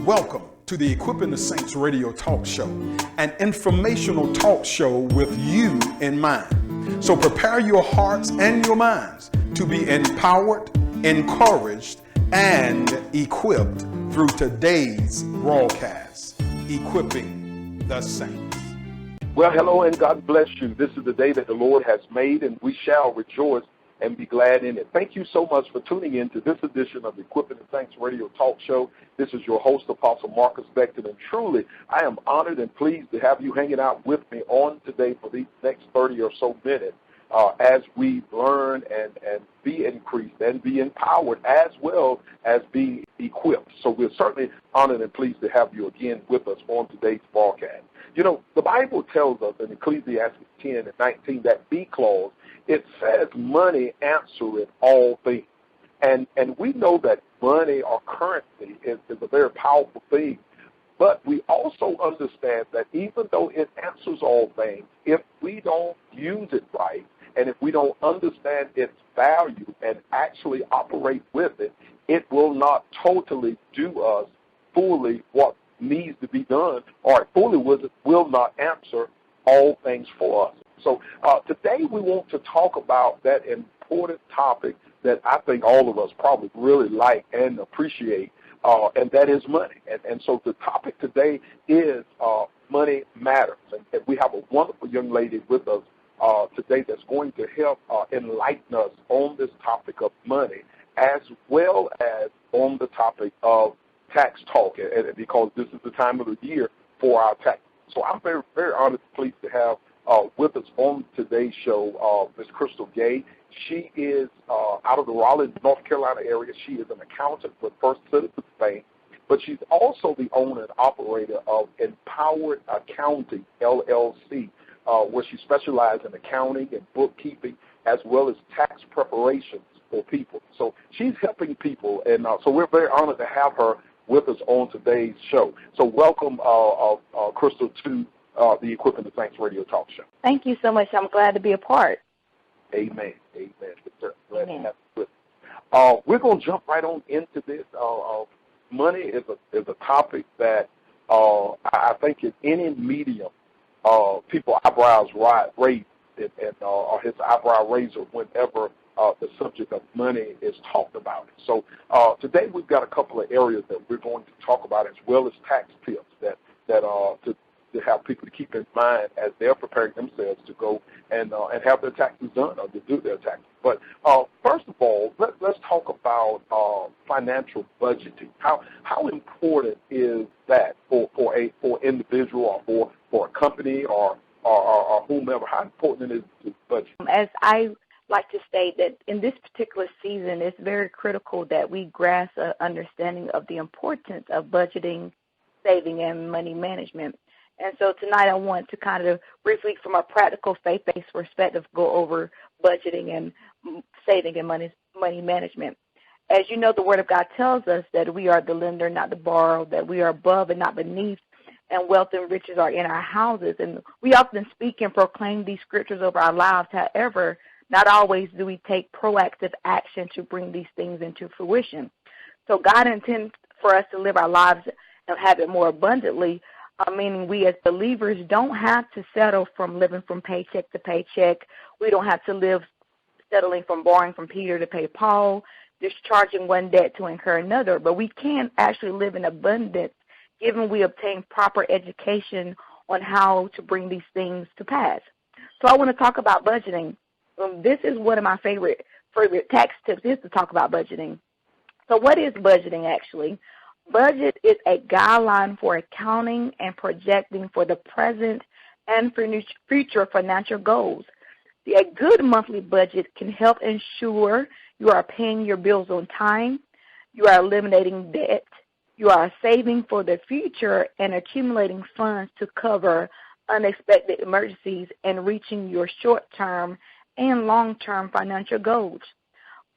Welcome to the Equipping the Saints radio talk show, an informational talk show with you in mind. So prepare your hearts and your minds to be empowered, encouraged, and equipped through today's broadcast, Equipping the Saints. Well, hello and God bless you. This is the day that the Lord has made, and we shall rejoice and be glad in it. Thank you so much for tuning in to this edition of the Equipping the Saints radio talk show. This is your host, Apostle Marcus Beckton, and truly, I am honored and pleased to have you hanging out with me on today for these next 30 or so minutes as we learn and be increased and be empowered as well as be equipped. So we're certainly honored and pleased to have you again with us on today's broadcast. You know, the Bible tells us in Ecclesiastes 10 and 19, that B clause, it says money answereth all things. And we know that money or currency is a very powerful thing. But we also understand that even though it answers all things, if we don't use it right, and if we don't understand its value and actually operate with it, it will not totally do us fully what needs to be done, or it fully will not answer all things for us. So today we want to talk about that important topic that I think all of us probably really like and appreciate, and that is money. And so the topic today is money matters. And we have a wonderful young lady with us today that's going to help enlighten us on this topic of money, as well as on the topic of tax talk, and because this is the time of the year for our tax. So I'm very, very honored and pleased to have with us on today's show Ms. Crystal Gay. She is out of the Raleigh, North Carolina area. She is an accountant with First Citizens Bank, but she's also the owner and operator of Empowered Accounting, LLC, where she specializes in accounting and bookkeeping as well as tax preparations for people. So she's helping people, and so we're very honored to have her with us on today's show. So welcome, Crystal, to the Equipping the Saints radio talk show. Thank you so much. I'm glad to be a part. Amen. Amen. Glad to have you with us. We're going to jump right on into this. Money is a topic that I think in any medium, people's eyebrows raise, and his eyebrow raiser whenever the subject of money is talked about. So today we've got a couple of areas that we're going to talk about, as well as tax tips that to have people to keep in mind as they're preparing themselves to go and have their taxes done or to do their taxes. But first of all, let's talk about financial budgeting. How important is that for an individual or for a company or whomever? How important it is to budget? As I like to state that in this particular season, it's very critical that we grasp an understanding of the importance of budgeting, saving, and money management. And so tonight I want to kind of briefly, from a practical faith-based perspective, go over budgeting and saving and money management. As you know, the Word of God tells us that we are the lender, not the borrower, that we are above and not beneath, and wealth and riches are in our houses. And we often speak and proclaim these scriptures over our lives. However, not always do we take proactive action to bring these things into fruition. So God intends for us to live our lives and have it more abundantly, meaning we as believers don't have to settle from living from paycheck to paycheck. We don't have to live settling from borrowing from Peter to pay Paul, discharging one debt to incur another. But we can actually live in abundance given we obtain proper education on how to bring these things to pass. So I want to talk about budgeting. This is one of my favorite tax tips is to talk about budgeting. So what is budgeting actually? Budget is a guideline for accounting and projecting for the present and for future financial goals. See, a good monthly budget can help ensure you are paying your bills on time, you are eliminating debt, you are saving for the future, and accumulating funds to cover unexpected emergencies and reaching your short-term and long-term financial goals.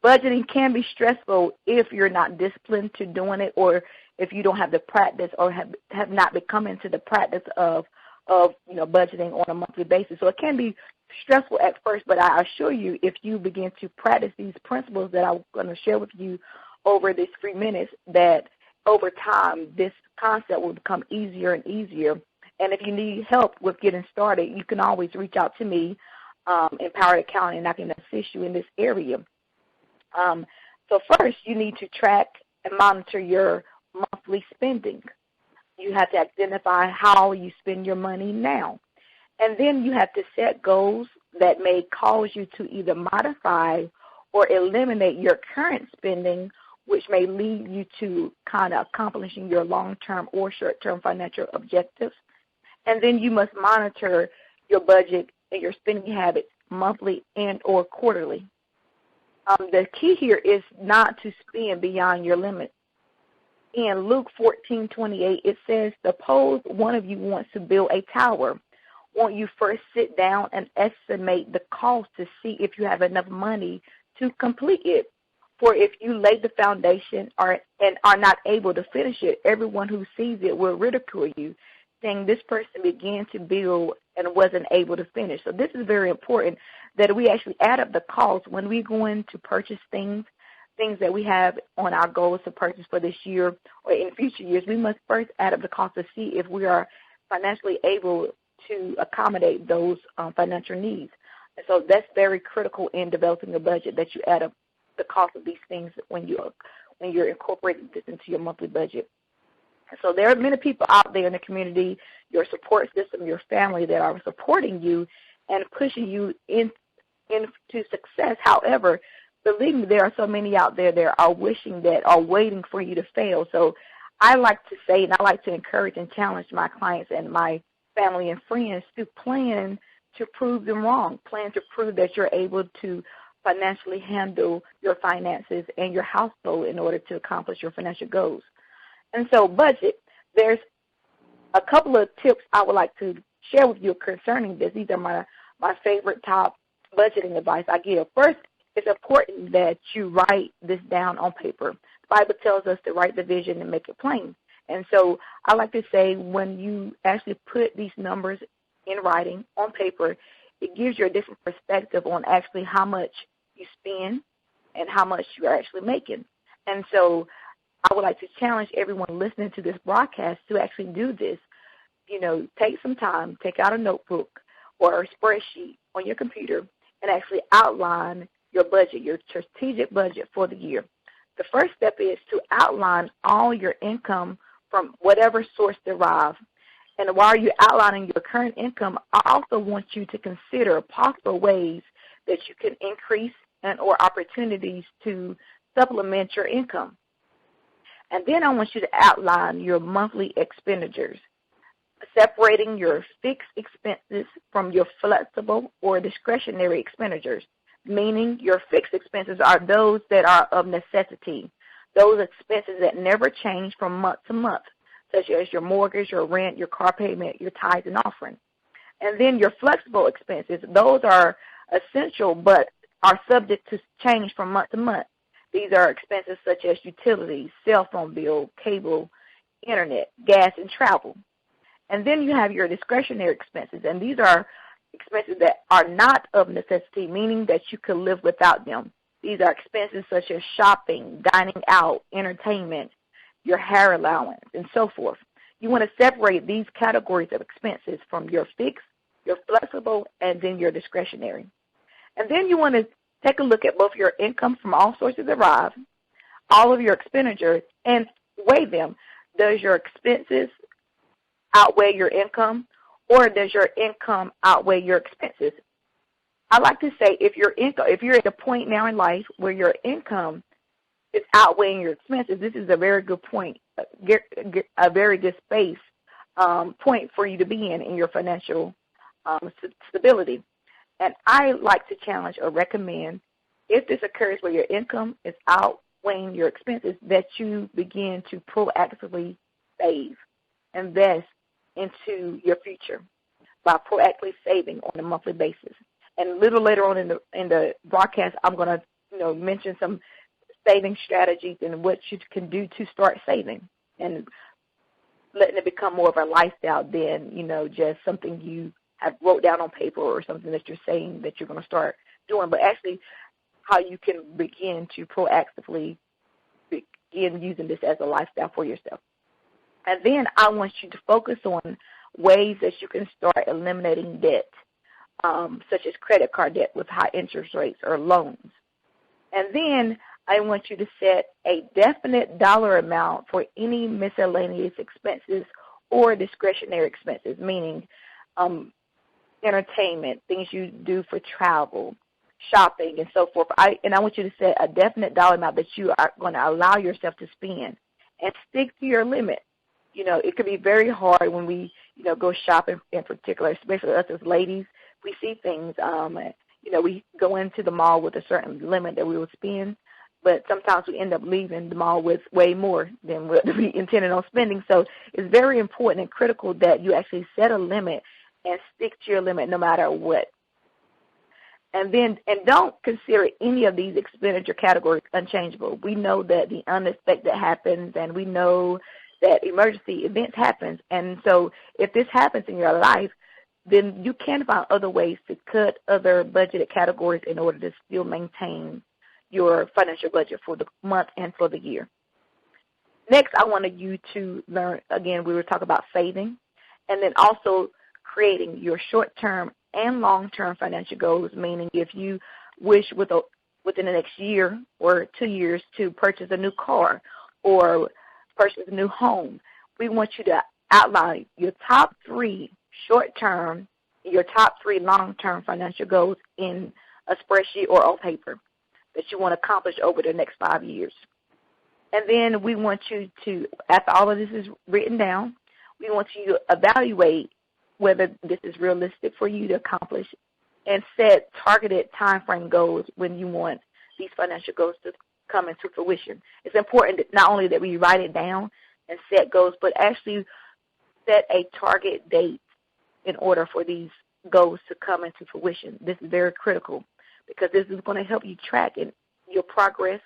Budgeting can be stressful if you're not disciplined to doing it, or if you don't have the practice or have not become into the practice of budgeting on a monthly basis. So it can be stressful at first, but I assure you, if you begin to practice these principles that I'm going to share with you over these 3 minutes, that over time this concept will become easier and easier. And if you need help with getting started, you can always reach out to me, Empowered Accounting, and I can assist you in this area. So first, you need to track and monitor your monthly spending. You have to identify how you spend your money now. And then you have to set goals that may cause you to either modify or eliminate your current spending, which may lead you to kind of accomplishing your long-term or short-term financial objectives. And then you must monitor your budget and your spending habits monthly and or quarterly. The key here is not to spend beyond your limit. In Luke 14:28, it says, suppose one of you wants to build a tower. Won't you first sit down and estimate the cost to see if you have enough money to complete it? For if you lay the foundation and are not able to finish it, everyone who sees it will ridicule you, saying this person began to build and wasn't able to finish. So this is very important that we actually add up the cost when we go in to purchase things that we have on our goals to purchase for this year or in future years. We must first add up the cost to see if we are financially able to accommodate those financial needs. And so that's very critical in developing a budget, that you add up the cost of these things when you're incorporating this into your monthly budget. And so there are many people out there in the community, your support system, your family, that are supporting you and pushing you into success. However, believe me, there are so many out there that are waiting for you to fail. So I like to say, and I like to encourage and challenge my clients and my family and friends to plan to prove them wrong, plan to prove that you're able to financially handle your finances and your household in order to accomplish your financial goals. And so budget, there's a couple of tips I would like to share with you concerning this. These are my favorite top budgeting advice I give. First, it's important that you write this down on paper. The Bible tells us to write the vision and make it plain. And so I like to say when you actually put these numbers in writing on paper, it gives you a different perspective on actually how much you spend and how much you're actually making. And so I would like to challenge everyone listening to this broadcast to actually do this. Take some time, take out a notebook or a spreadsheet on your computer and actually outline your budget, your strategic budget for the year. The first step is to outline all your income from whatever source derived. And while you're outlining your current income, I also want you to consider possible ways that you can increase and or opportunities to supplement your income. And then I want you to outline your monthly expenditures, separating your fixed expenses from your flexible or discretionary expenditures, meaning your fixed expenses are those that are of necessity, those expenses that never change from month to month, such as your mortgage, your rent, your car payment, your tithes and offering. And then your flexible expenses, those are essential but are subject to change from month to month. These are expenses such as utilities, cell phone bill, cable, internet, gas, and travel. And then you have your discretionary expenses, and these are expenses that are not of necessity, meaning that you could live without them. These are expenses such as shopping, dining out, entertainment, your hair allowance, and so forth. You want to separate these categories of expenses from your fixed, your flexible, and then your discretionary. And then you want to take a look at both your income from all sources derived, all of your expenditures, and weigh them. Does your expenses outweigh your income, or does your income outweigh your expenses? I like to say if you're at a point now in life where your income is outweighing your expenses, this is a very good point, a very good space point for you to be in your financial stability. And I like to challenge or recommend, if this occurs where your income is outweighing your expenses, that you begin to proactively save, invest into your future by proactively saving on a monthly basis. And a little later on in the broadcast, I'm going to mention some saving strategies and what you can do to start saving and letting it become more of a lifestyle than just something you have wrote down on paper or something that you're saying that you're going to start doing, but actually how you can begin to proactively begin using this as a lifestyle for yourself. And then I want you to focus on ways that you can start eliminating debt, such as credit card debt with high interest rates or loans. And then I want you to set a definite dollar amount for any miscellaneous expenses or discretionary expenses, meaning entertainment, things you do for travel, shopping, and so forth. I want you to set a definite dollar amount that you are going to allow yourself to spend and stick to your limit. You know, it can be very hard when we, go shopping in particular, especially us as ladies. We see things, we go into the mall with a certain limit that we will spend, but sometimes we end up leaving the mall with way more than what we intended on spending. So it's very important and critical that you actually set a limit and stick to your limit no matter what. And don't consider any of these expenditure categories unchangeable. We know that the unexpected happens, and we know that emergency events happen. And so if this happens in your life, then you can find other ways to cut other budgeted categories in order to still maintain your financial budget for the month and for the year. Next, I wanted you to learn, again, we were talking about saving, and then also creating your short-term and long-term financial goals, meaning if you wish within the next year or 2 years to purchase a new car or purchase a new home, we want you to outline your top 3 short-term, your top 3 long-term financial goals in a spreadsheet or on paper that you want to accomplish over the next 5 years. And then we want you to, after all of this is written down, we want you to evaluate whether this is realistic for you to accomplish and set targeted time frame goals when you want these financial goals to come into fruition. It's important that not only that we write it down and set goals, but actually set a target date in order for these goals to come into fruition. This is very critical because this is going to help you track in your progress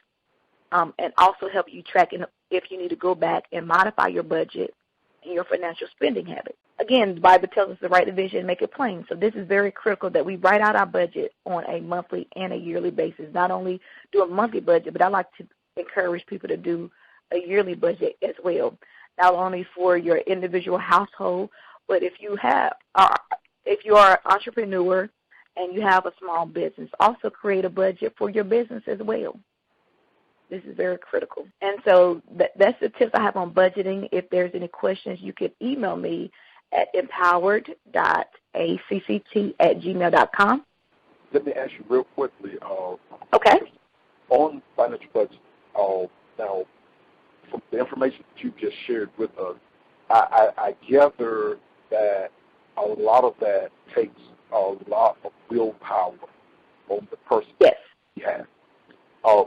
and also help you track if you need to go back and modify your budget and your financial spending habits. Again, the Bible tells us to write the vision and make it plain. So this is very critical that we write out our budget on a monthly and a yearly basis. Not only do a monthly budget, but I like to encourage people to do a yearly budget as well, not only for your individual household, but if you are an entrepreneur and you have a small business, also create a budget for your business as well. This is very critical. And so that's the tips I have on budgeting. If there's any questions, you can email me at empowered.acct@gmail.com. Let me ask you real quickly. Okay. On financial budget, now, from the information that you just shared with us, I gather that a lot of that takes a lot of willpower on the person. Yes. Yeah.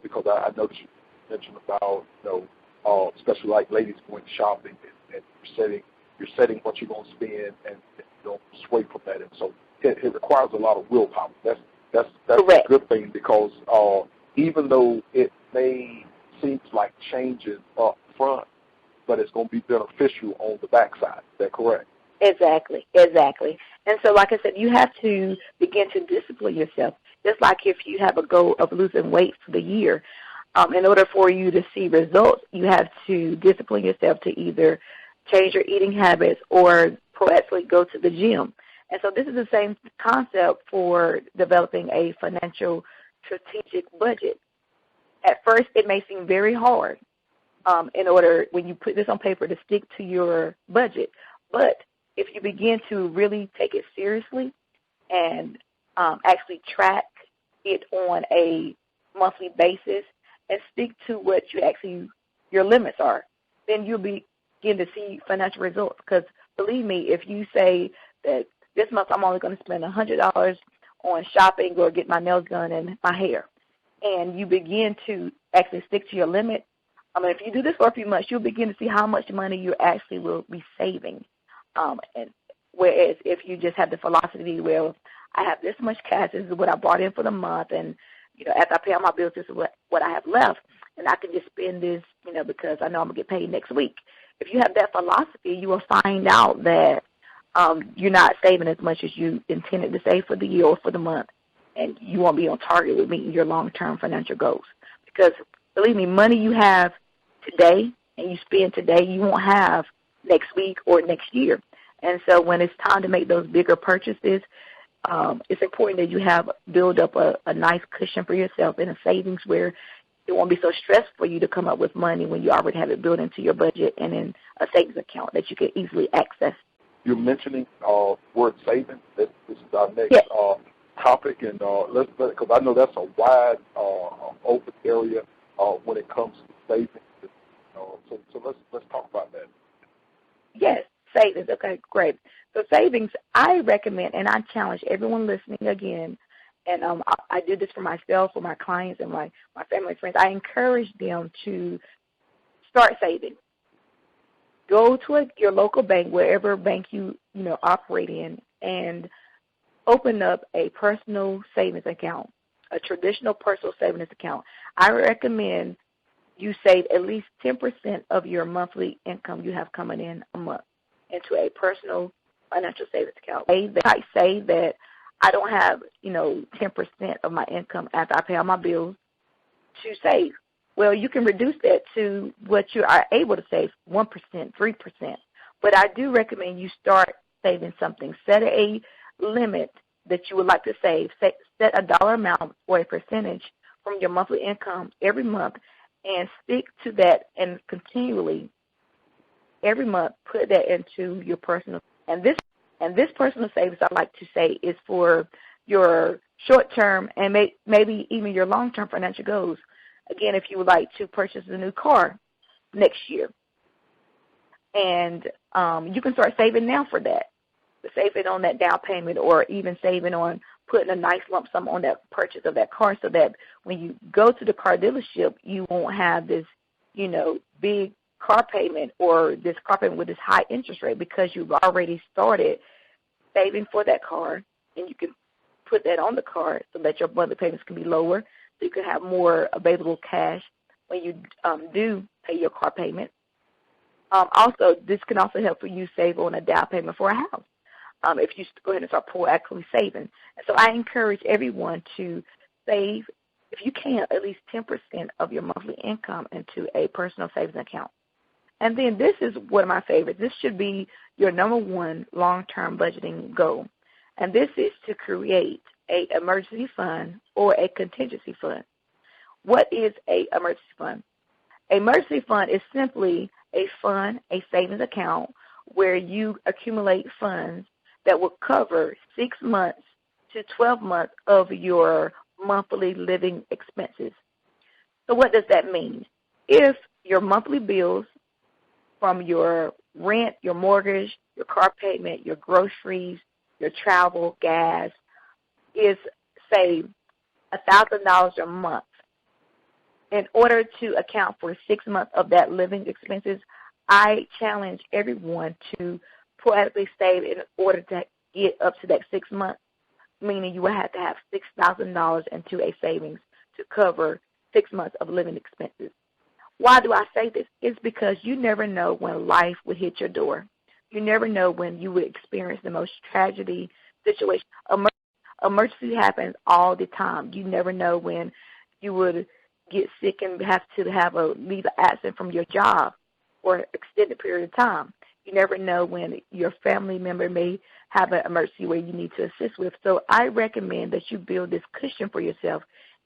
Because I noticed you mentioned about, especially like ladies going shopping and you're setting what you're going to spend and don't sway from that. And so it requires a lot of willpower. That's a good thing because even though it may seem like changes up front, but it's going to be beneficial on the backside. Is that correct? Exactly. And so, like I said, you have to begin to discipline yourself. Just like if you have a goal of losing weight for the year, in order for you to see results, you have to discipline yourself to either change your eating habits or proactively go to the gym. And so this is the same concept for developing a financial strategic budget. At first, it may seem very hard when you put this on paper, to stick to your budget. But if you begin to really take it seriously and actually track it on a monthly basis and stick to what your limits are, then you'll begin to see financial results. Because believe me, if you say that this month I'm only going to spend $100 on shopping or get my nails done and my hair, and you begin to actually stick to your limit, if you do this for a few months, you'll begin to see how much money you actually will be saving. And whereas if you just have the philosophy, well, I have this much cash, this is what I brought in for the month, and after I pay all my bills, this is what I have left, and I can just spend this, because I know I'm gonna get paid next week. If you have that philosophy, you will find out that you're not saving as much as you intended to save for the year or for the month, and you won't be on target with meeting your long-term financial goals. Because believe me, money you have today and you spend today, you won't have next week or next year. And so when it's time to make those bigger purchases, it's important that you build up a nice cushion for yourself in a savings where it won't be so stressful for you to come up with money when you already have it built into your budget and in a savings account that you can easily access. You're mentioning word savings. This is our next topic, and because I know that's a wide open area when it comes to savings. So let's talk about that. Yes, savings. Okay, great. So savings, I recommend, and I challenge everyone listening again, and I do this for myself, for my clients, and my family and friends. I encourage them to start saving. Go to your local bank, wherever bank you operate in, and open up a personal savings account, a traditional personal savings account. I recommend you save at least 10% of your monthly income you have coming in a month into a personal financial savings account. I say that I don't have 10% of my income after I pay all my bills to save. Well, you can reduce that to what you are able to save, 1%, 3%. But I do recommend you start saving something. Set a limit that you would like to save. Set a dollar amount or a percentage from your monthly income every month and stick to that and continually every month put that into your personal. And this personal savings, I like to say, is for your short-term and maybe even your long-term financial goals. Again, if you would like to purchase a new car next year, and you can start saving now for that. Saving on that down payment, or even saving on putting a nice lump sum on that purchase of that car, so that when you go to the car dealership, you won't have this, big car payment or this car payment with this high interest rate, because you've already started saving for that car, and you can put that on the car so that your monthly payments can be lower. So you can have more available cash when you do pay your car payment. Also, this can also help you save on a down payment for a house if you go ahead and start proactively saving. And so I encourage everyone to save, if you can, at least 10% of your monthly income into a personal savings account. And then this is one of my favorites. This should be your number one long-term budgeting goal. And this is to create an emergency fund or a contingency fund. What is an emergency fund? An emergency fund is simply a fund, a savings account, where you accumulate funds that will cover 6 months to 12 months of your monthly living expenses. So what does that mean? If your monthly bills from your rent, your mortgage, your car payment, your groceries, your travel, gas, is, say, $1,000 a month, in order to account for 6 months of that living expenses, I challenge everyone to proactively save in order to get up to that 6 months, meaning you will have to have $6,000 into a savings to cover 6 months of living expenses. Why do I say this? It's because you never know when life will hit your door. You never know when you will experience the most tragedy situation. Emergency happens all the time. You never know when you would get sick and have to leave absent from your job for an extended period of time. You never know when your family member may have an emergency where you need to assist with. So I recommend that you build this cushion for yourself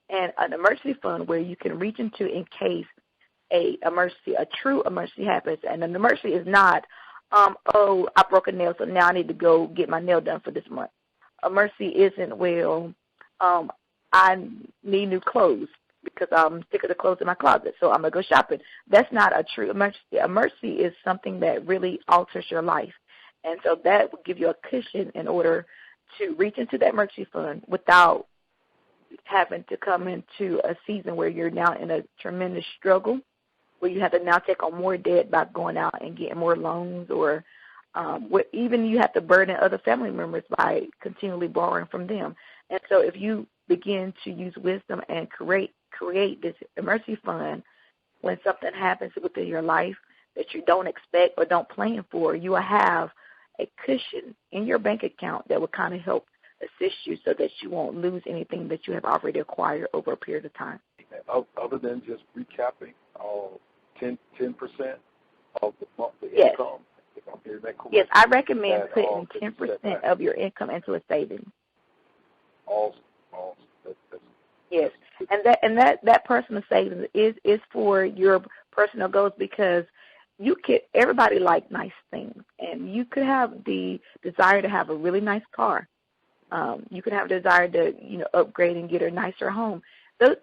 and an emergency fund where you can reach into in case a true emergency happens. And an emergency is not, I broke a nail, so now I need to go get my nail done for this month. Emergency isn't, I need new clothes because I'm sick of the clothes in my closet, so I'm going to go shopping. That's not a true emergency. Emergency is something that really alters your life. And so that will give you a cushion in order to reach into that emergency fund without having to come into a season where you're now in a tremendous struggle, where you have to now take on more debt by going out and getting more loans, or even you have to burden other family members by continually borrowing from them. And so if you begin to use wisdom and create this emergency fund, when something happens within your life that you don't expect or don't plan for, you will have a cushion in your bank account that will kind of help assist you so that you won't lose anything that you have already acquired over a period of time. Other than just recapping, 10% of the monthly income if I'm hearing that correctly. Yes, I recommend That putting could be 10% set back. of your income into a savings. Awesome. That's Yes, and that personal savings is for your personal goals, because everybody likes nice things, and you could have the desire to have a really nice car. You could have a desire to upgrade and get a nicer home.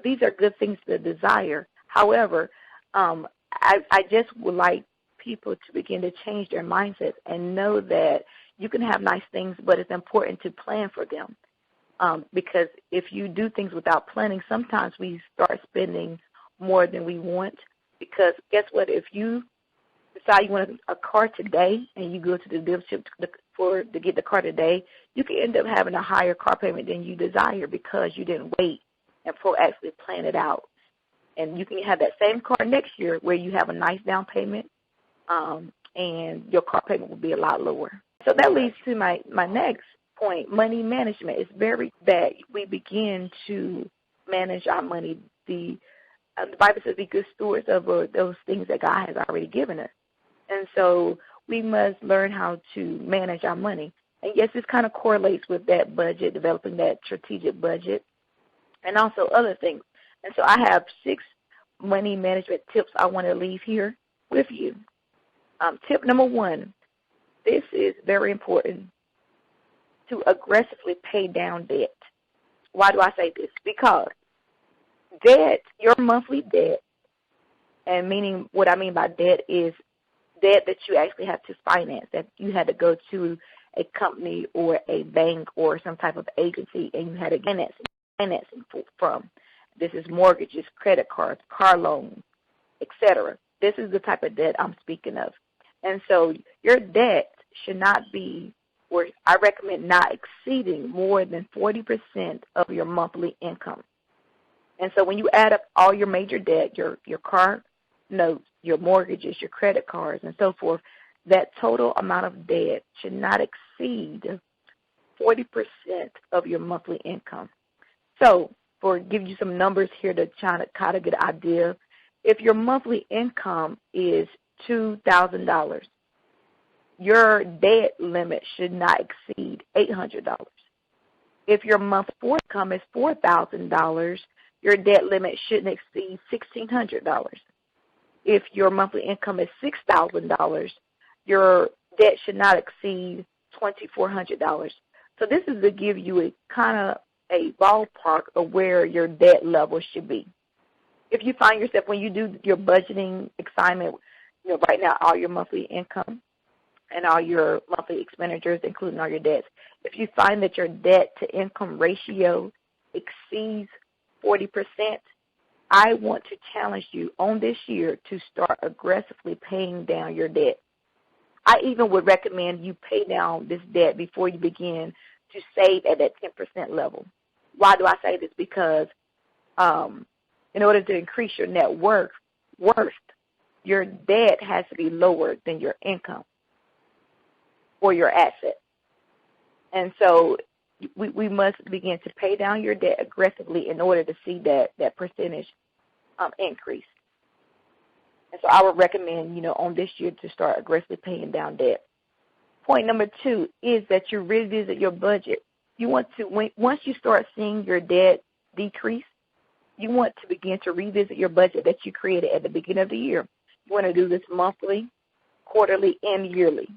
These are good things to desire. However, I just would like people to begin to change their mindsets and know that you can have nice things, but it's important to plan for them. Because if you do things without planning, sometimes we start spending more than we want. Because guess what? If you decide you want a car today and you go to the dealership to get the car today, you can end up having a higher car payment than you desire because you didn't wait and proactively plan it out. And you can have that same car next year where you have a nice down payment, and your car payment will be a lot lower. So that leads to my next point, money management. It's very that we begin to manage our money. The Bible says be good stewards of those things that God has already given us. And so we must learn how to manage our money. And yes, this kind of correlates with that budget, developing that strategic budget, and also other things. And so I have 6 money management tips I want to leave here with you. Tip number 1, this is very important, to aggressively pay down debt. Why do I say this? Because debt, your monthly debt, and meaning what I mean by debt is debt that you actually have to finance, that you had to go to a company or a bank or some type of agency and you had to get financing from. This is mortgages, credit cards, car loans, etc. This is the type of debt I'm speaking of. And so your debt should not be, or I recommend not exceeding more than 40% of your monthly income. And so when you add up all your major debt, your car notes, your mortgages, your credit cards, and so forth, that total amount of debt should not exceed 40% of your monthly income. So, give you some numbers here to kind of get an idea. If your monthly income is $2,000, your debt limit should not exceed $800. If your monthly income is $4,000, your debt limit shouldn't exceed $1,600. If your monthly income is $6,000, your debt should not exceed $2,400. So this is to give you a kind of a ballpark of where your debt level should be. If you find yourself, when you do your budgeting assignment, right now all your monthly income and all your monthly expenditures, including all your debts, if you find that your debt to income ratio exceeds 40%, I want to challenge you on this year to start aggressively paying down your debt. I even would recommend you pay down this debt before you begin to save at that 10% level. Why do I say this? Because in order to increase your net worth, your debt has to be lower than your income or your asset. And so we must begin to pay down your debt aggressively in order to see that percentage increase. And so I would recommend, on this year to start aggressively paying down debt. Point number 2 is that you revisit your budget. You want to, once you start seeing your debt decrease, you want to begin to revisit your budget that you created at the beginning of the year. You want to do this monthly, quarterly, and yearly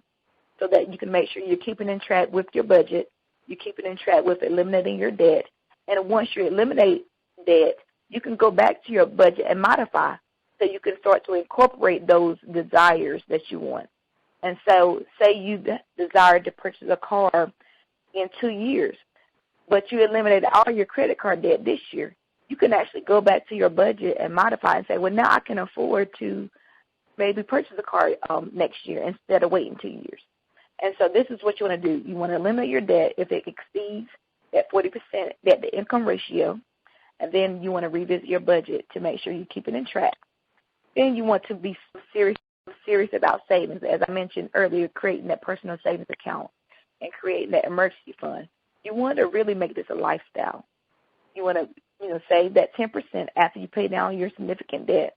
so that you can make sure you're keeping in track with your budget, you're keeping in track with eliminating your debt. And once you eliminate debt, you can go back to your budget and modify so you can start to incorporate those desires that you want. And so say you desire to purchase a car in 2 years, but you eliminated all your credit card debt this year. You can actually go back to your budget and modify and say, well, now I can afford to maybe purchase a car next year instead of waiting 2 years. And so this is what you want to do. You want to eliminate your debt if it exceeds that 40% debt to income ratio, and then you want to revisit your budget to make sure you keep it in track. Then you want to be serious about savings. As I mentioned earlier, creating that personal savings account and creating that emergency fund. You want to really make this a lifestyle. You want to, save that 10% after you pay down your significant debt.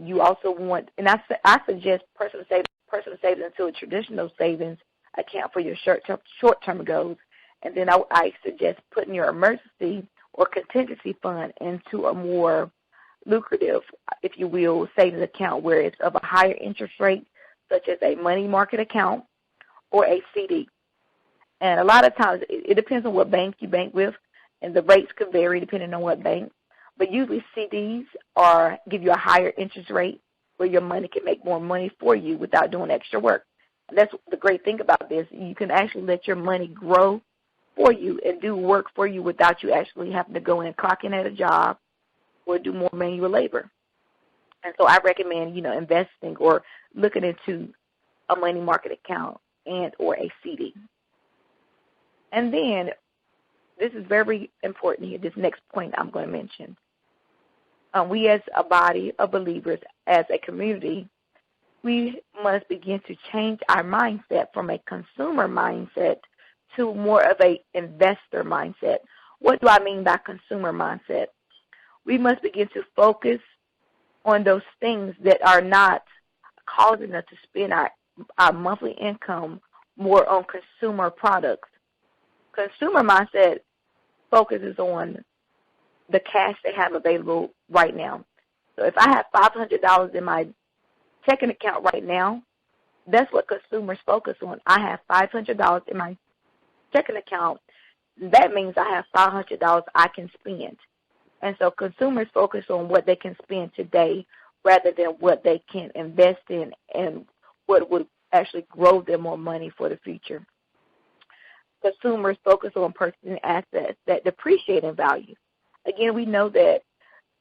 You also want, and I suggest personal savings personal savings into a traditional savings account for your short-term goals. And then I suggest putting your emergency or contingency fund into a more lucrative, if you will, savings account where it's of a higher interest rate, such as a money market account or a CD. And a lot of times it depends on what bank you bank with, and the rates could vary depending on what bank. But usually CDs give you a higher interest rate where your money can make more money for you without doing extra work. And that's the great thing about this. You can actually let your money grow for you and do work for you without you actually having to go in and clock in at a job or do more manual labor. And so I recommend, investing or looking into a money market account and or a CD. And then this is very important here, this next point I'm going to mention. We as a body of believers, as a community, we must begin to change our mindset from a consumer mindset to more of an investor mindset. What do I mean by consumer mindset? We must begin to focus on those things that are not causing us to spend our monthly income more on consumer products. Consumer mindset focuses on the cash they have available right now. So if I have $500 in my checking account right now, that's what consumers focus on. I have $500 in my checking account. That means I have $500 I can spend. And so consumers focus on what they can spend today rather than what they can invest in and what would actually grow them more money for the future. Consumers focus on purchasing assets that depreciate in value. Again, we know that,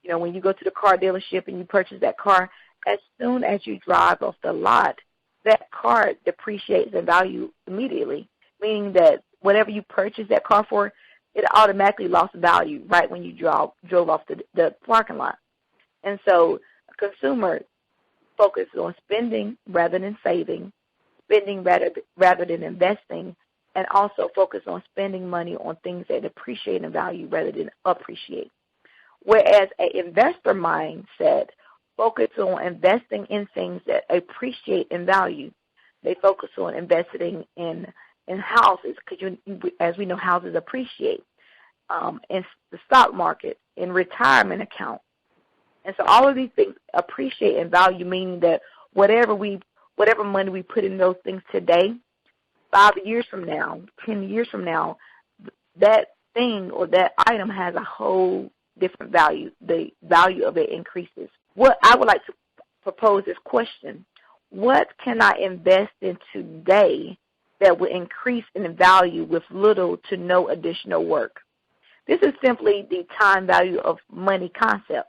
when you go to the car dealership and you purchase that car, as soon as you drive off the lot, that car depreciates in value immediately, meaning that whatever you purchased that car for, it automatically lost value right when you drove off the parking lot. And so a consumer focuses on spending rather than saving, spending rather than investing, and also focus on spending money on things that depreciate in value rather than appreciate. Whereas an investor mindset focuses on investing in things that appreciate in value. They focus on investing in houses because, as we know, houses appreciate, in the stock market, in retirement accounts. And so all of these things appreciate in value, meaning that whatever money we put in those things today, 5 years from now, 10 years from now, that thing or that item has a whole different value. The value of it increases. What I would like to propose this question: what can I invest in today that will increase in value with little to no additional work? This is simply the time value of money concept.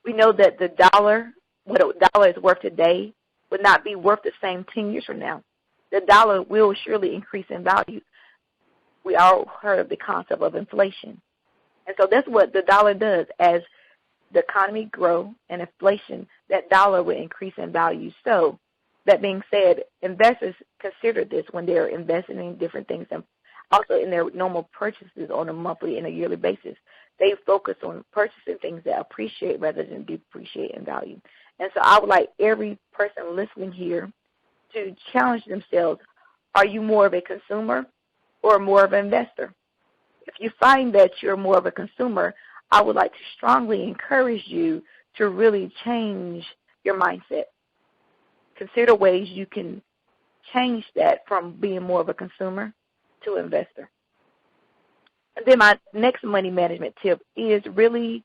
We know that the dollar, what a dollar is worth today, would not be worth the same 10 years from now. The dollar will surely increase in value. We all heard of the concept of inflation. And so that's what the dollar does. As the economy grows and inflation, that dollar will increase in value. So that being said, investors consider this when they're investing in different things and also in their normal purchases on a monthly and a yearly basis. They focus on purchasing things that appreciate rather than depreciate in value. And so I would like every person listening here to challenge themselves. Are you more of a consumer or more of an investor? If you find that you're more of a consumer, I would like to strongly encourage you to really change your mindset. Consider ways you can change that from being more of a consumer to an investor. And then my next money management tip is really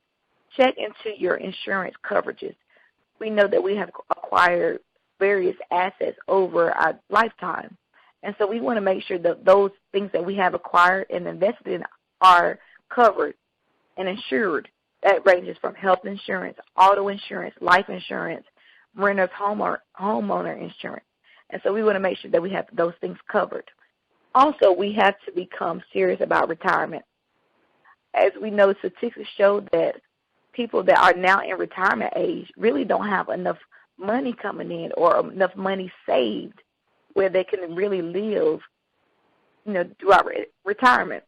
check into your insurance coverages. We know that we have acquired various assets over our lifetime. And so we want to make sure that those things that we have acquired and invested in are covered and insured. That ranges from health insurance, auto insurance, life insurance, renter's homeowner insurance. And so we want to make sure that we have those things covered. Also, we have to become serious about retirement. As we know, statistics show that people that are now in retirement age really don't have enough money coming in or enough money saved where they can really live, throughout retirement.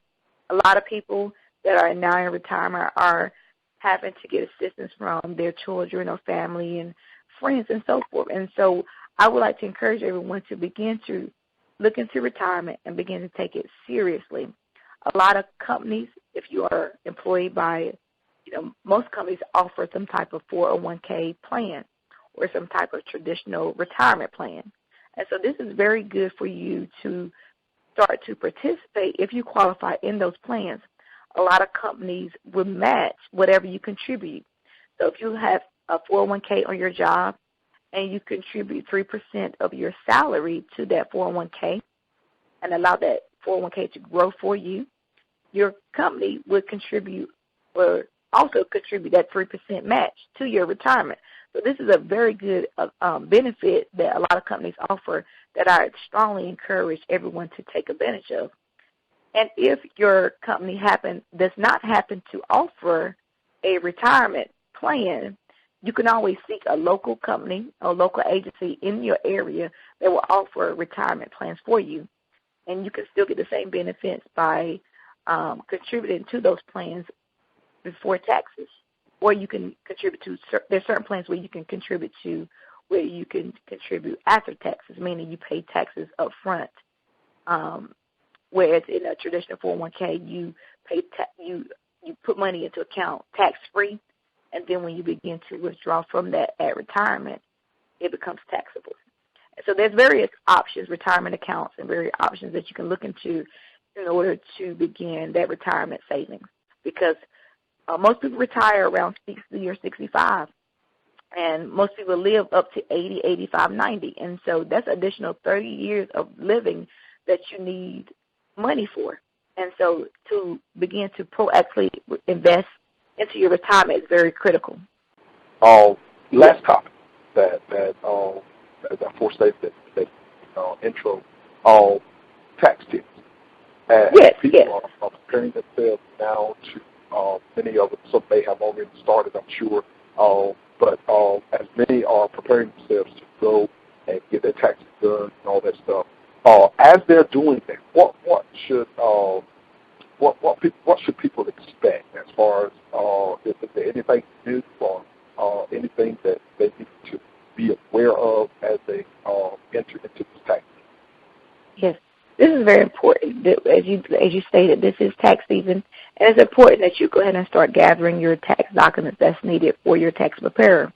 A lot of people that are now in retirement are having to get assistance from their children or family and friends and so forth. And so I would like to encourage everyone to begin to look into retirement and begin to take it seriously. A lot of companies, if you are employed by, most companies offer some type of 401k plan or some type of traditional retirement plan. And so this is very good for you to start to participate if you qualify in those plans. A lot of companies will match whatever you contribute. So if you have a 401k on your job and you contribute 3% of your salary to that 401k and allow that 401k to grow for you, your company would contribute or also contribute that 3% match to your retirement. So this is a very good benefit that a lot of companies offer that I strongly encourage everyone to take advantage of. And if your company does not happen to offer a retirement plan, you can always seek a local company or local agency in your area that will offer retirement plans for you. And you can still get the same benefits by contributing to those plans before taxes. Or you can contribute to, there's certain plans where you can contribute to where you can contribute after taxes, meaning you pay taxes up front. Whereas in a traditional 401k, you you put money into account tax-free, and then when you begin to withdraw from that at retirement, it becomes taxable. And so there's various options, retirement accounts, and various options that you can look into in order to begin that retirement savings. Because most people retire around 60 or 65, and most people live up to 80, 85, 90. And so that's additional 30 years of living that you need money for. And so to begin to proactively invest into your retirement is very critical. Last topic that as I foresaid that intro, tax tips. Yes, people are preparing themselves now to, many of them, some may have already started, I'm sure, but as many are preparing themselves to go and get their taxes done and all that stuff, as they're doing that, what should people expect as far as if there anything new or anything that they need to be aware of as they enter into this tax season? Yes, this is very important. As you stated, this is tax season, and it's important that you go ahead and start gathering your tax documents that's needed for your tax preparer.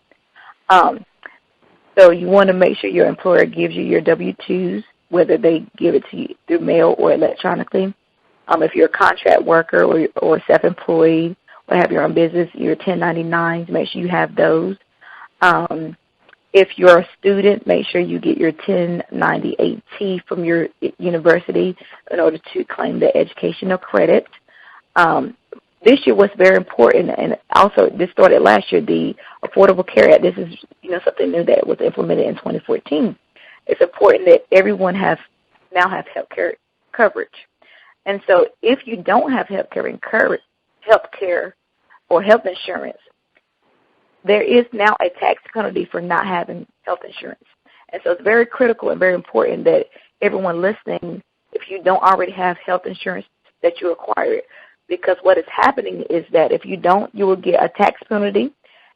So you want to make sure your employer gives you your W-2s, whether they give it to you through mail or electronically. If you're a contract worker or self-employed or have your own business, your 1099s, make sure you have those. If you're a student, make sure you get your 1098-T from your university in order to claim the educational credit. This year, what's very important, and also this started last year, the Affordable Care Act. This is something new that was implemented in 2014. It's important that everyone now have health care coverage. And so if you don't have health care or health insurance, there is now a tax penalty for not having health insurance. And so it's very critical and very important that everyone listening, if you don't already have health insurance, that you acquire it. Because what is happening is that if you don't, you will get a tax penalty,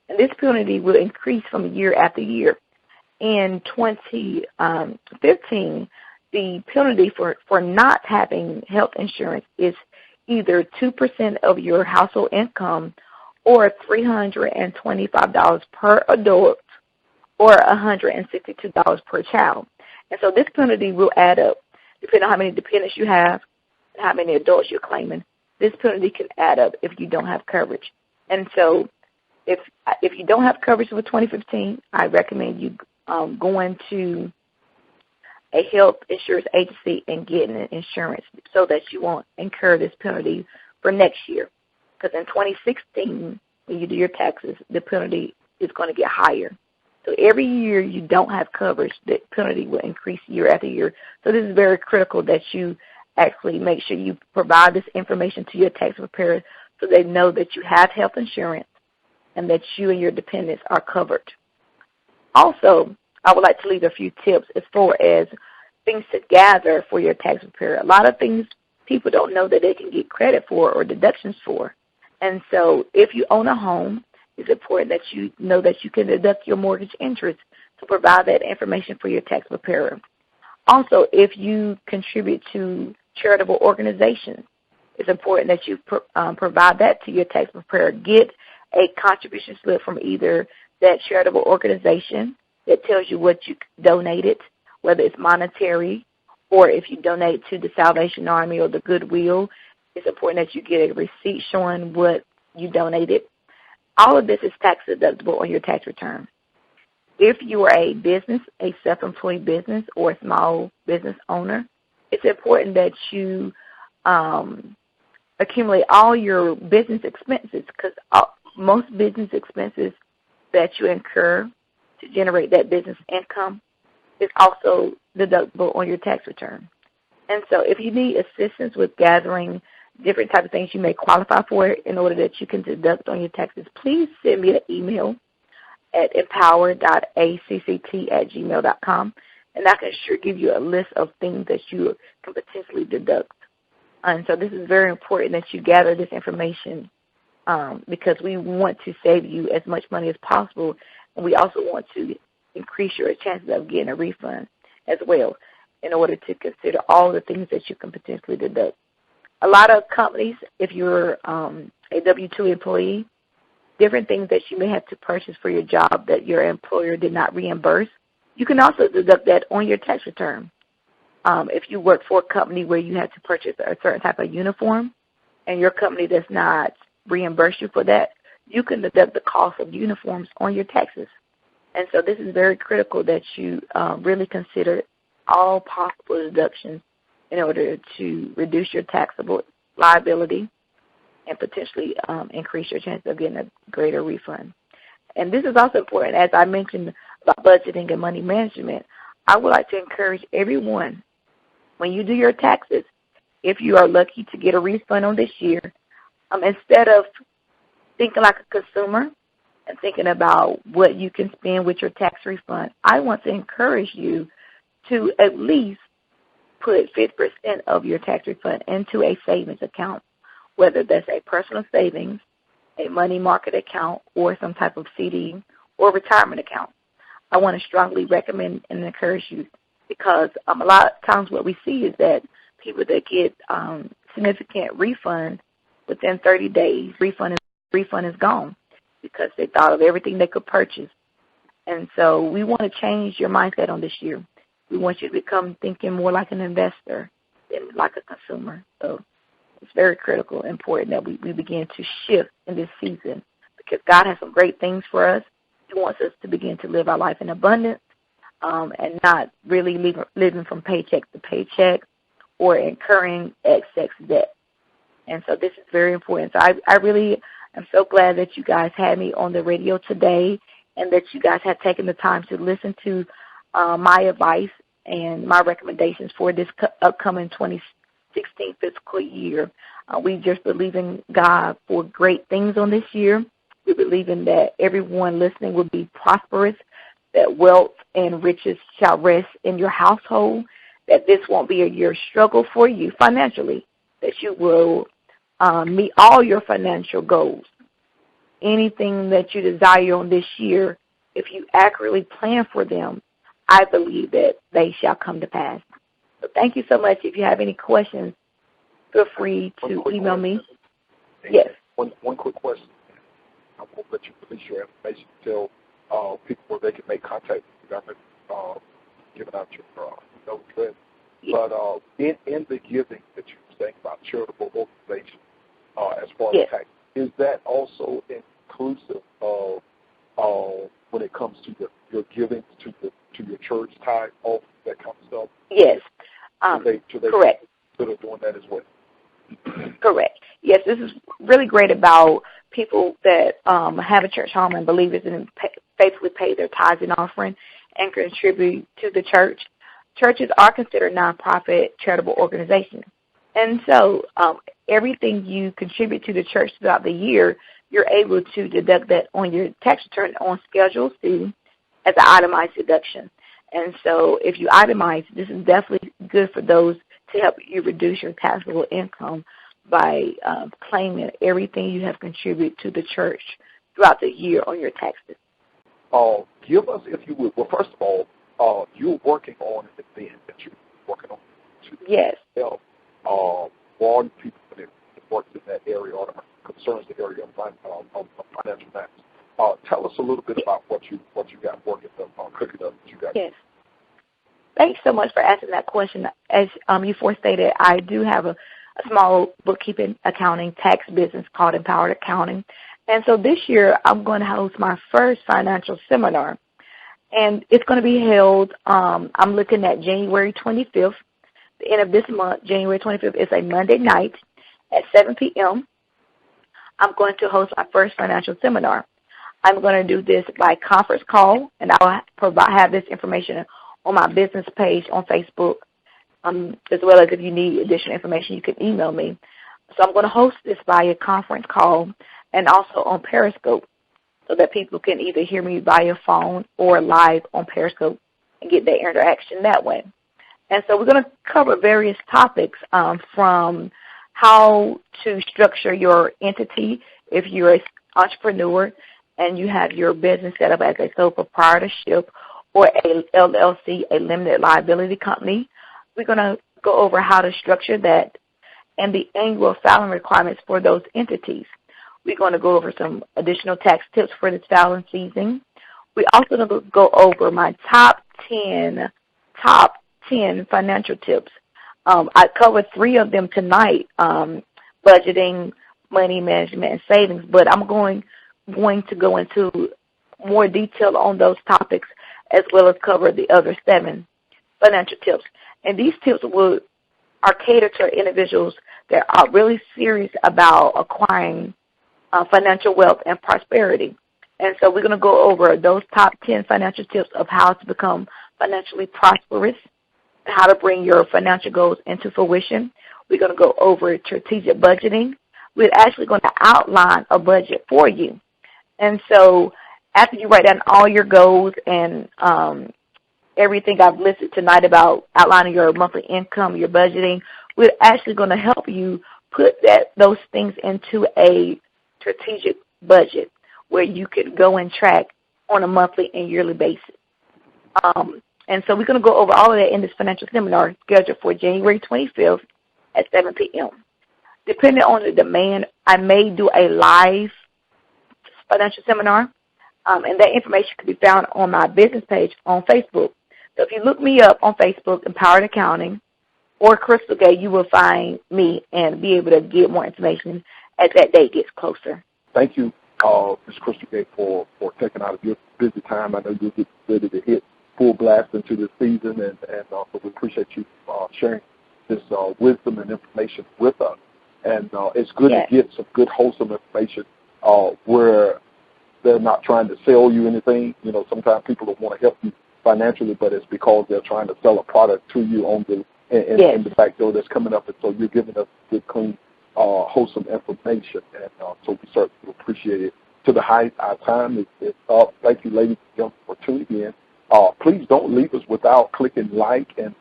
and this penalty will increase from year after year. In 2015, the penalty for not having health insurance is either 2% of your household income or $325 per adult or $162 per child. And so this penalty will add up, depending on how many dependents you have and how many adults you're claiming. This penalty can add up if you don't have coverage. And so if you don't have coverage for 2015, I recommend you going to a health insurance agency and getting an insurance so that you won't incur this penalty for next year. Because in 2016, when you do your taxes, the penalty is going to get higher. So every year you don't have coverage, the penalty will increase year after year. So this is very critical that you actually make sure you provide this information to your tax preparer so they know that you have health insurance and that you and your dependents are covered. Also, I would like to leave a few tips as far as things to gather for your tax preparer. A lot of things people don't know that they can get credit for or deductions for. And so if you own a home, it's important that you know that you can deduct your mortgage interest to provide that information for your tax preparer. Also, if you contribute to charitable organizations, it's important that you provide that to your tax preparer. Get a contribution slip from either that charitable organization that tells you what you donated, whether it's monetary or if you donate to the Salvation Army or the Goodwill. It's important that you get a receipt showing what you donated. All of this is tax deductible on your tax return. If you are a business, a self-employed business, or a small business owner, it's important that you accumulate all your business expenses, because most business expenses that you incur to generate that business income is also deductible on your tax return. And so if you need assistance with gathering different types of things you may qualify for in order that you can deduct on your taxes, please send me an email at empower.acct@gmail.com, and I can sure give you a list of things that you can potentially deduct. And so this is very important that you gather this information because we want to save you as much money as possible, and we also want to increase your chances of getting a refund as well in order to consider all the things that you can potentially deduct. A lot of companies, if you're a W-2 employee, different things that you may have to purchase for your job that your employer did not reimburse, you can also deduct that on your tax return. If you work for a company where you have to purchase a certain type of uniform and your company does not reimburse you for that, you can deduct the cost of uniforms on your taxes. And so this is very critical that you really consider all possible deductions in order to reduce your taxable liability and potentially increase your chance of getting a greater refund. And this is also important, as I mentioned about budgeting and money management. I would like to encourage everyone, when you do your taxes, if you are lucky to get a refund on this year, instead of thinking like a consumer and thinking about what you can spend with your tax refund, I want to encourage you to at least put 50% of your tax refund into a savings account, whether that's a personal savings, a money market account, or some type of CD or retirement account. I want to strongly recommend and encourage you because a lot of times what we see is that people that get significant refund within 30 days, refund is gone because they thought of everything they could purchase. And so we want to change your mindset on this year. We want you to become thinking more like an investor than like a consumer. So it's very critical and important that we begin to shift in this season because God has some great things for us. He wants us to begin to live our life in abundance and not really living from paycheck to paycheck or incurring excess debt. And so this is very important. So I really am so glad that you guys had me on the radio today and that you guys have taken the time to listen to my advice and my recommendations for this upcoming 2016 fiscal year. We just believe in God for great things on this year. We believe in that everyone listening will be prosperous, that wealth and riches shall rest in your household, that this won't be a year of struggle for you financially, that you will meet all your financial goals. Anything that you desire on this year, if you accurately plan for them, I believe that they shall come to pass. So thank you so much. If you have any questions, feel free to email me. Yes. One quick question. I won't let you release your information. Tell people where they can make contact with you. I'm giving out your note address. Yes. But in the giving that you were saying about charitable organizations, as far as tax, is that also inclusive of when it comes to your giving to your church tithe, all that kind of stuff? Yes. Correct. So they're doing that as well. Correct. Yes, this is really great about people that have a church home and believers and faithfully pay their tithes and offering and contribute to the church. Churches are considered nonprofit charitable organizations. And so everything you contribute to the church throughout the year, you're able to deduct that on your tax return on Schedule C as an itemized deduction. And so if you itemize, this is definitely good for those to help you reduce your taxable income by claiming everything you have contributed to the church throughout the year on your taxes. Give us, if you would, well, first of all, you're working on an event that you're working on to Yes. help warn people that work in that area or concerns the area of financial matters. Tell us a little bit about what you got working on, cooking up that you got. Yes. Thanks so much for asking that question. As you forestated, I do have a small bookkeeping, accounting, tax business called Empowered Accounting. And so this year, I'm going to host my first financial seminar. And it's going to be held, I'm looking at January 25th, the end of this month. January 25th is a Monday night at 7 p.m. I'm going to host my first financial seminar. I'm going to do this by conference call, and I'll have this information on my business page on Facebook, as well as if you need additional information, you can email me. So I'm going to host this via conference call and also on Periscope so that people can either hear me via phone or live on Periscope and get their interaction that way. And so we're going to cover various topics from how to structure your entity if you're an entrepreneur and you have your business set up as a sole proprietorship or a LLC, a limited liability company. We're going to go over how to structure that and the annual filing requirements for those entities. We're going to go over some additional tax tips for this filing season. We're also going to go over my top 10 financial tips. I covered 3 of them tonight, budgeting, money management, and savings, but I'm going to go into more detail on those topics as well as cover the other 7 financial tips. And these tips are catered to individuals that are really serious about acquiring financial wealth and prosperity. And so we're going to go over those top 10 financial tips of how to become financially prosperous, how to bring your financial goals into fruition. We're going to go over strategic budgeting. We're actually going to outline a budget for you. And so after you write down all your goals and everything I've listed tonight about outlining your monthly income, your budgeting, we're actually going to help you put those things into a strategic budget where you can go and track on a monthly and yearly basis. And so we're going to go over all of that in this financial seminar scheduled for January 25th at 7 p.m. Depending on the demand, I may do a live financial seminar, and that information can be found on my business page on Facebook. So if you look me up on Facebook, Empowered Accounting, or Crystal Gay, you will find me and be able to get more information as that day gets closer. Thank you, Ms. Crystal Gay, for taking out of your busy time. I know you'll get ready to hit full blast into this season, and so we appreciate you sharing this wisdom and information with us. And it's good to get some good, wholesome information where they're not trying to sell you anything. You know, sometimes people don't want to help you financially, but it's because they're trying to sell a product to you on the in the back door that's coming up. And so you're giving us good, clean, wholesome information. And so we certainly appreciate it. To the height, our time is up. Thank you, ladies and gentlemen, for tuning in. Please don't leave us without clicking like and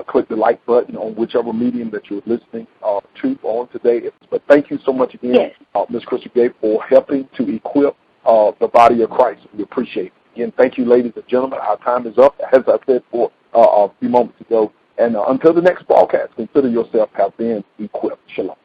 click the like button on whichever medium that you're listening to on today. But thank you so much again, Ms. Crystal Gay, for helping to equip the body of Christ. We appreciate it. Again, thank you, ladies and gentlemen. Our time is up, as I said for a few moments ago. And until the next broadcast, consider yourself have been equipped. Shalom.